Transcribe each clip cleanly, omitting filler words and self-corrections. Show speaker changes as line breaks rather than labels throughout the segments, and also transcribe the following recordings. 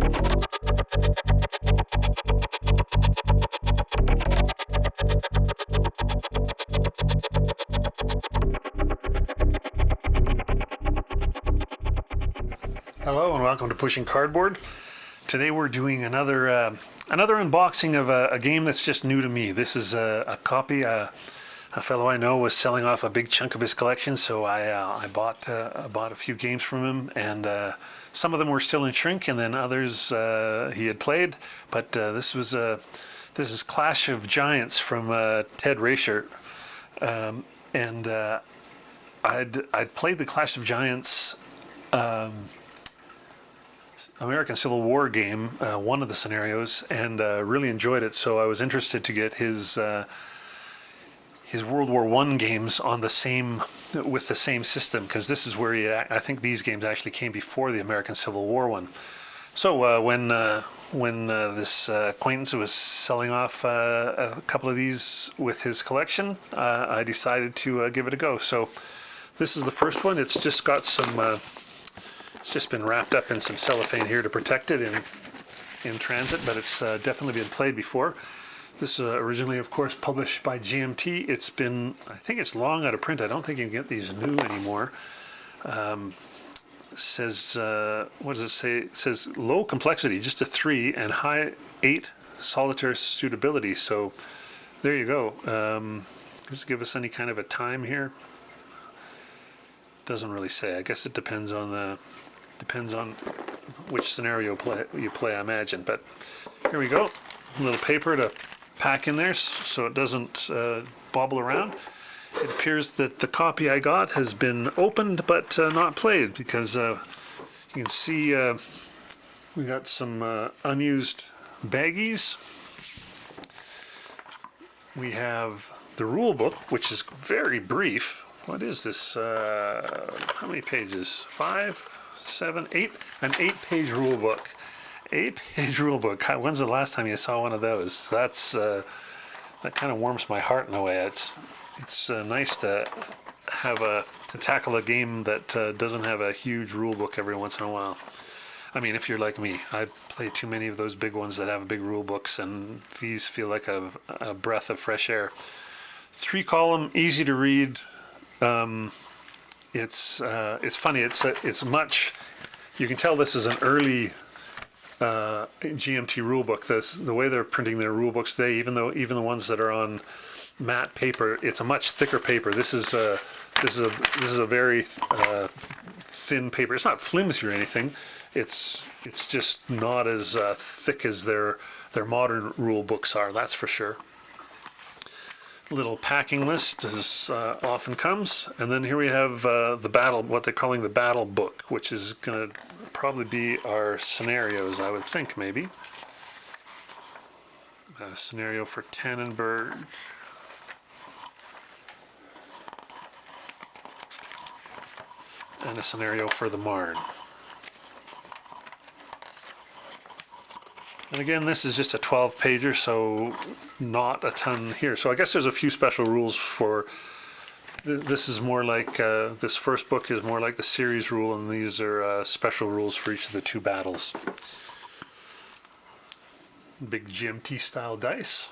Hello and welcome to Pushing Cardboard. Today we're doing another unboxing of a game that's just new to me. This is a copy. A fellow I know was selling off a big chunk of his collection, so I bought a few games from him, and some of them were still in shrink, and then others he had played. But this is Clash of Giants from Ted Raicer, and I'd played the Clash of Giants American Civil War game, one of the scenarios, and really enjoyed it. So I was interested to get his World War I games on the same system, because this is where I think these games actually came before the American Civil War one. So when this acquaintance was selling off a couple of these with his collection, I decided to give it a go. So this is the first one. It's just got some. It's just been wrapped up in some cellophane here to protect it in transit, but it's definitely been played before. This originally, of course, published by GMT. It's been, I think it's long out of print. I don't think you can get these new anymore. Says, what does it say? It says low complexity, just a 3, and high 8 solitaire suitability. So there you go. Does it give us any kind of a time here? Doesn't really say. I guess it depends on which scenario you play, I imagine. But here we go. A little paper to pack in there so it doesn't bobble around. It appears that the copy I got has been opened but not played, because you can see we got some unused baggies. We have the rule book, which is very brief. What is this? How many pages? 5, 7, 8? An 8-page rule book. 8-page rule book. When's the last time you saw one of those? That kind of warms my heart in a way. It's nice to tackle a game that doesn't have a huge rule book every once in a while. I mean, if you're like me, I play too many of those big ones that have big rule books, and these feel like a breath of fresh air. 3-column, easy to read. It's funny. It's much. You can tell this is an early GMT rulebook. The way they're printing their rulebooks today, even the ones that are on matte paper, it's a much thicker paper. This is a very thin paper. It's not flimsy or anything. It's just not as thick as their modern rule books are. That's for sure. Little packing list, as often comes, and then here we have what they're calling the battle book, which is going to probably be our scenarios, I would think, maybe. A scenario for Tannenberg. And a scenario for the Marne. And again, this is just a 12-pager, so not a ton here. So I guess there's a few special rules for. This is more like this first book is more like the series rule, and these are special rules for each of the 2 battles. Big GMT style dice.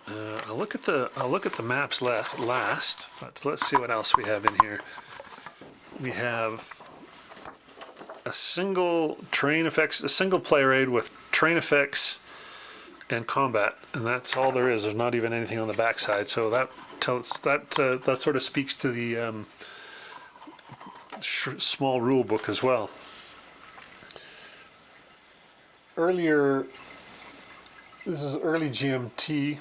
I'll look at the maps last, but let's see what else we have in here. We have a single player aid with terrain effects and combat, and that's all there is. There's not even anything on the backside, so that sort of speaks to the small rule book as well. Earlier, this is early GMT.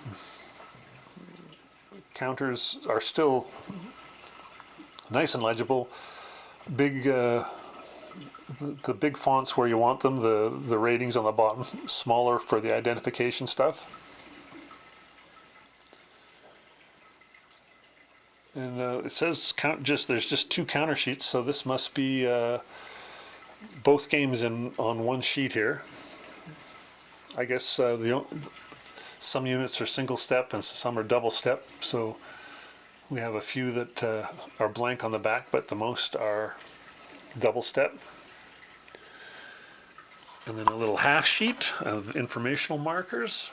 Counters are still nice and legible. Big. The big fonts where you want them, the ratings on the bottom, smaller for the identification stuff. And it says there's just 2 counter sheets, so this must be both games on one sheet here. I guess some units are single step and some are double step, so we have a few that are blank on the back, but the most are double step. And then a little half sheet of informational markers.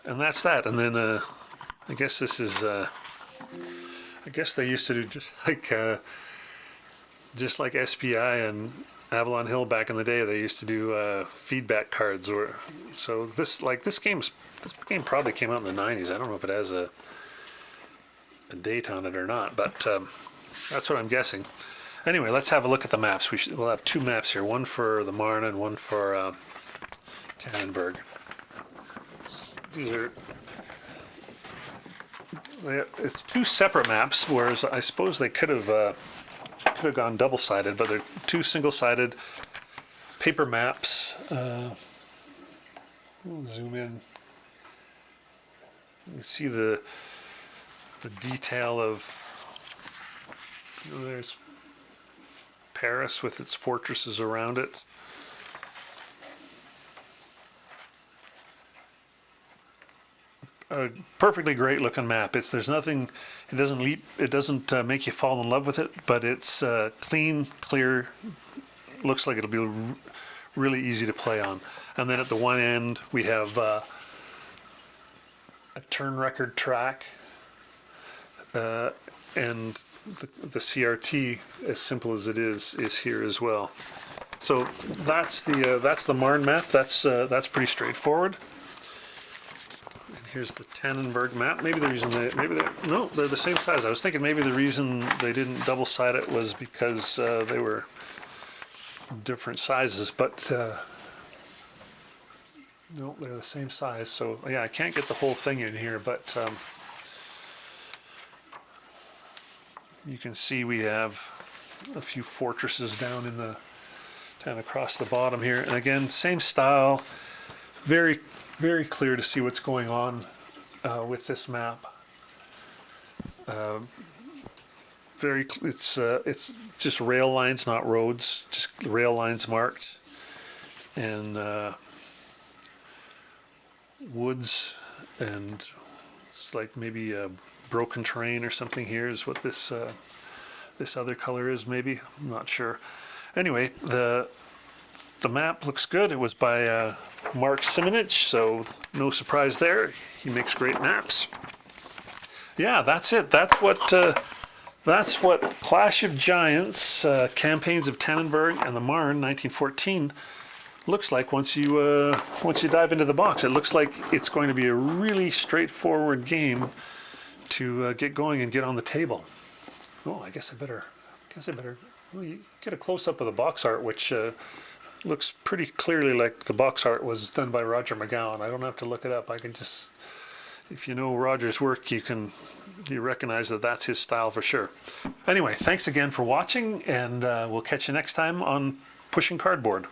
And that's that. And then I guess this is, I guess they used to do just like SPI and Avalon Hill back in the day. They used to do feedback cards. So this game probably came out in the 90s. I don't know if it has a date on it or not, but that's what I'm guessing. Anyway, let's have a look at the maps. We'll have two maps here, one for the Marne and one for Tannenberg. It's two separate maps, whereas I suppose they could have gone double-sided, but they're two single-sided paper maps. We'll zoom in. You can see the detail of, there's Paris with its fortresses around it. A perfectly great looking map. There's nothing, it doesn't make you fall in love with it, but it's clean, clear, looks like it'll be really easy to play on. And then at the one end we have a turn record track and the CRT, as simple as it is here as well. So that's the Marne map. That's pretty straightforward. And here's the Tannenberg map. Maybe the reason they're the same size. I was thinking maybe the reason they didn't double side it was because they were different sizes, but no, they're the same size. So yeah, I can't get the whole thing in here, but you can see we have a few fortresses down across the bottom here. And again, same style, very, very clear to see what's going on with this map. It's just rail lines, not roads, just rail lines marked. And woods, and it's like maybe a broken terrain or something here is what this other color is, maybe. I'm not sure. Anyway, the map looks good. It was by Mark Simonich, so no surprise there. He makes great maps. Yeah, that's it. That's what Clash of Giants, Campaigns of Tannenberg and the Marne, 1914, looks like once you dive into the box. It looks like it's going to be a really straightforward game to get going and get on the table. Oh, I guess I better. Well, you get a close-up of the box art, which looks pretty clearly like the box art was done by Roger McGowan. I don't have to look it up. I can just, if you know Roger's work, you recognize that that's his style for sure. Anyway, thanks again for watching, and we'll catch you next time on Pushing Cardboard.